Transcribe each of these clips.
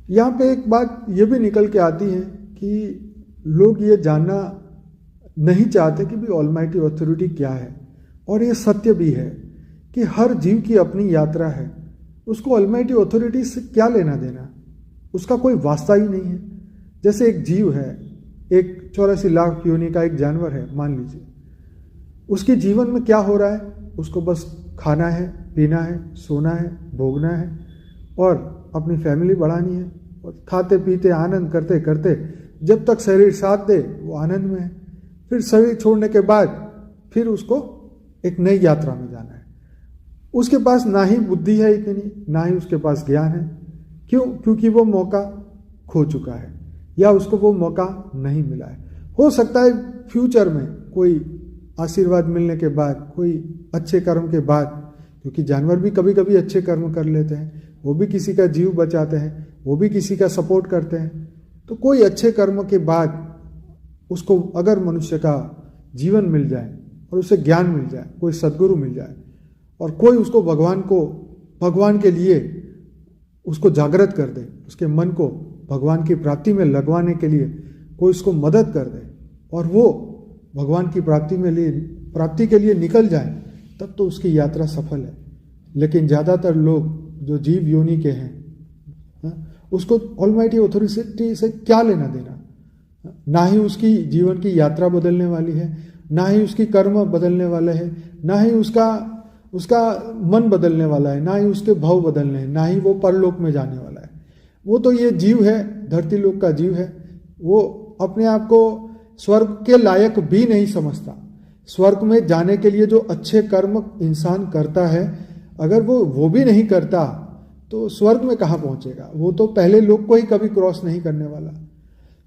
यहाँ पे एक बात ये भी निकल के आती है कि लोग ये जानना नहीं चाहते कि भी ऑलमाइटी ऑथोरिटी क्या है, और ये सत्य भी है कि हर जीव की अपनी यात्रा है। उसको ऑलमाइटी ऑथोरिटी से क्या लेना देना, उसका कोई वास्ता ही नहीं है। जैसे एक जीव है, एक 84 लाख योनि का एक जानवर है मान लीजिए, उसके जीवन में क्या हो रहा है, उसको बस खाना है, पीना है, सोना है, भोगना है और अपनी फैमिली बढ़ानी है, और खाते पीते आनंद करते करते जब तक शरीर साथ दे वो आनंद में है। फिर शरीर छोड़ने के बाद फिर उसको एक नई यात्रा में जाना है। उसके पास ना ही बुद्धि है इतनी, ना ही उसके पास ज्ञान है। क्यों? क्योंकि वो मौका खो चुका है या उसको वो मौका नहीं मिला है। हो सकता है फ्यूचर में कोई आशीर्वाद मिलने के बाद, कोई अच्छे कर्म के बाद, क्योंकि जानवर भी कभी कभी अच्छे कर्म कर लेते हैं, वो भी किसी का जीव बचाते हैं, वो भी किसी का सपोर्ट करते हैं, तो कोई अच्छे कर्म के बाद उसको अगर मनुष्य का जीवन मिल जाए और उसे ज्ञान मिल जाए, कोई सद्गुरु मिल जाए और कोई उसको भगवान के लिए उसको जागृत कर दे, उसके मन को भगवान की प्राप्ति में लगवाने के लिए कोई उसको मदद कर दे और वो भगवान की प्राप्ति के लिए निकल जाए, तब तो उसकी यात्रा सफल है। लेकिन ज़्यादातर लोग जो जीव योनि के हैं, उसको ऑलमाइटी ऑथोरिटी से क्या लेना देना। ना ही उसकी जीवन की यात्रा बदलने वाली है, ना ही उसकी कर्म बदलने वाले है, ना ही उसका मन बदलने वाला है, ना ही उसके भाव बदलने हैं, ना ही वो परलोक में जाने वाला है। वो तो ये जीव है, धरती लोक का जीव है, वो अपने आप को स्वर्ग के लायक भी नहीं समझता। स्वर्ग में जाने के लिए जो अच्छे कर्म इंसान करता है, अगर वो भी नहीं करता तो स्वर्ग में कहाँ पहुंचेगा। वो तो पहले लोक को ही कभी क्रॉस नहीं करने वाला।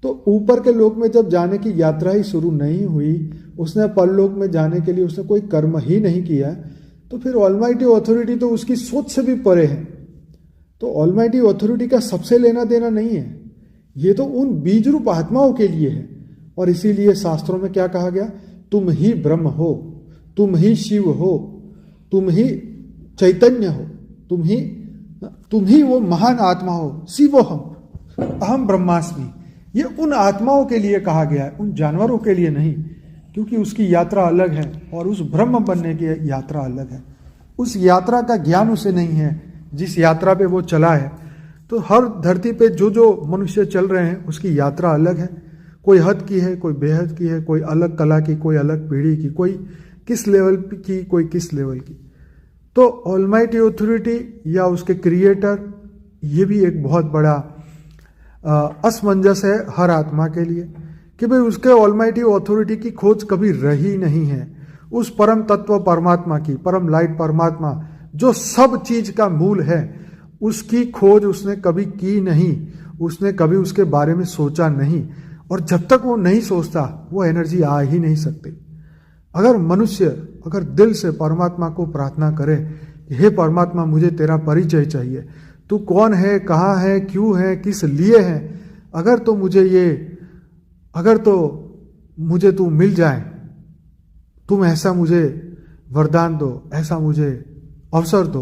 तो ऊपर के लोक में जब जाने की यात्रा ही शुरू नहीं हुई, उसने परलोक में जाने के लिए उसने कोई कर्म ही नहीं किया, तो फिर ऑलमाइटी ऑथोरिटी तो उसकी सोच से भी परे है। तो ऑलमाइटी ऑथोरिटी का सबसे लेना देना नहीं है, ये तो उन बीज रूप आत्माओं के लिए है। और इसीलिए शास्त्रों में क्या कहा गया, तुम ही ब्रह्म हो, तुम ही शिव हो, तुम ही चैतन्य हो, तुम ही वो महान आत्मा हो, शिवोहम अहम ब्रह्मास्मि। ये उन आत्माओं के लिए कहा गया है, उन जानवरों के लिए नहीं, क्योंकि उसकी यात्रा अलग है और उस ब्रह्म बनने की यात्रा अलग है। उस यात्रा का ज्ञान उसे नहीं है जिस यात्रा पे वो चला है। तो हर धरती पे जो मनुष्य चल रहे हैं उसकी यात्रा अलग है। कोई हद की है, कोई बेहद की है, कोई अलग कला की, कोई अलग पीढ़ी की, कोई किस लेवल की, कोई किस लेवल की। तो ऑलमाइटी ऑथोरिटी या उसके क्रिएटर, ये भी एक बहुत बड़ा असमंजस है हर आत्मा के लिए कि भाई उसके ऑलमाइटी ऑथोरिटी की खोज कभी रही नहीं है। उस परम तत्व परमात्मा की, परम लाइट परमात्मा जो सब चीज का मूल है, उसकी खोज उसने कभी की नहीं, उसने कभी उसके बारे में सोचा नहीं। और जब तक वो नहीं सोचता वो एनर्जी आ ही नहीं सकती। अगर मनुष्य अगर दिल से परमात्मा को प्रार्थना करे कि हे परमात्मा मुझे तेरा परिचय चाहिए, तू कौन है, कहाँ है, क्यों है, किस लिए है, अगर तो मुझे तू मिल जाए, तुम ऐसा मुझे वरदान दो, ऐसा मुझे अवसर दो,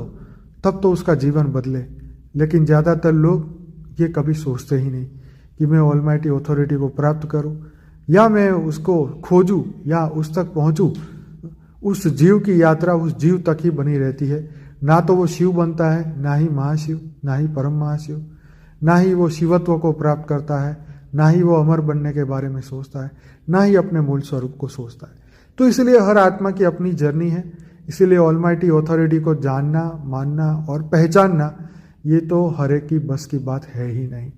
तब तो उसका जीवन बदले। लेकिन ज़्यादातर लोग ये कभी सोचते ही नहीं कि मैं ऑलमाइटी ऑथोरिटी को प्राप्त करूं या मैं उसको खोजूं या उस तक पहुंचूं। उस जीव की यात्रा उस जीव तक ही बनी रहती है। ना तो वो शिव बनता है, ना ही महाशिव, ना ही परम महाशिव, ना ही वो शिवत्व को प्राप्त करता है, ना ही वो अमर बनने के बारे में सोचता है, ना ही अपने मूल स्वरूप को सोचता है। तो इसलिए हर आत्मा की अपनी जर्नी है। इसीलिए ऑलमाइटी ऑथोरिटी को जानना, मानना और पहचानना ये तो हर एक की बस की बात है ही नहीं।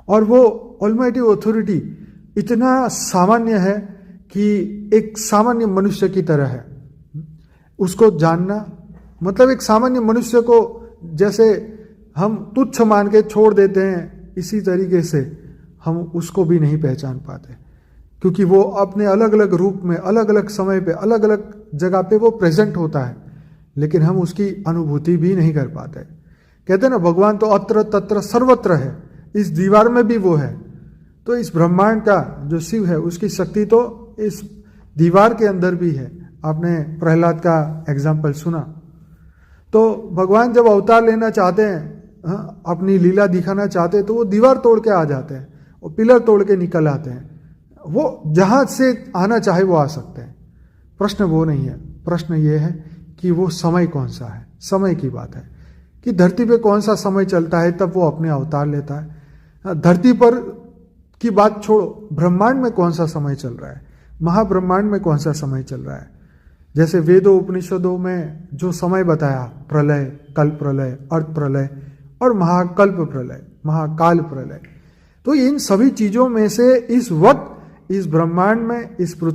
और वो ऑलमाइटी ऑथोरिटी इतना सामान्य है कि एक सामान्य मनुष्य की तरह है। उसको जानना मतलब एक सामान्य मनुष्य को जैसे हम तुच्छ मान के छोड़ देते हैं, इसी तरीके से हम उसको भी नहीं पहचान पाते, क्योंकि वो अपने अलग अलग रूप में, अलग अलग समय पे, अलग अलग जगह पे वो प्रेजेंट होता है, लेकिन हम उसकी अनुभूति भी नहीं कर पाते। कहते हैं ना, भगवान तो अत्र तत्र सर्वत्र है, इस दीवार में भी वो है। तो इस ब्रह्मांड का जो शिव है उसकी शक्ति तो इस दीवार के अंदर भी है। आपने प्रहलाद का एग्जाम्पल सुना। तो भगवान जब अवतार लेना चाहते हैं अपनी लीला दिखाना चाहते हैं तो वो दीवार तोड़ के आ जाते हैं और पिलर तोड़ के निकल आते हैं। वो जहां से आना चाहे वो आ सकते हैं। प्रश्न वो नहीं है, प्रश्न ये है कि वो समय कौन सा है। समय की बात है कि धरती पे कौन सा समय चलता है, तब वो अपने अवतार लेता है। धरती पर की बात छोड़ो, ब्रह्मांड में कौन सा समय चल रहा है, महाब्रह्मांड में कौन सा समय चल रहा है। जैसे वेदों उपनिषदों में जो समय बताया, प्रलय, कल्प प्रलय, अर्थ प्रलय और महाकल्प प्रलय, महाकाल प्रलय, तो इन सभी चीजों में से इस वक्त इस ब्रह्मांड में, इस पृथ्वी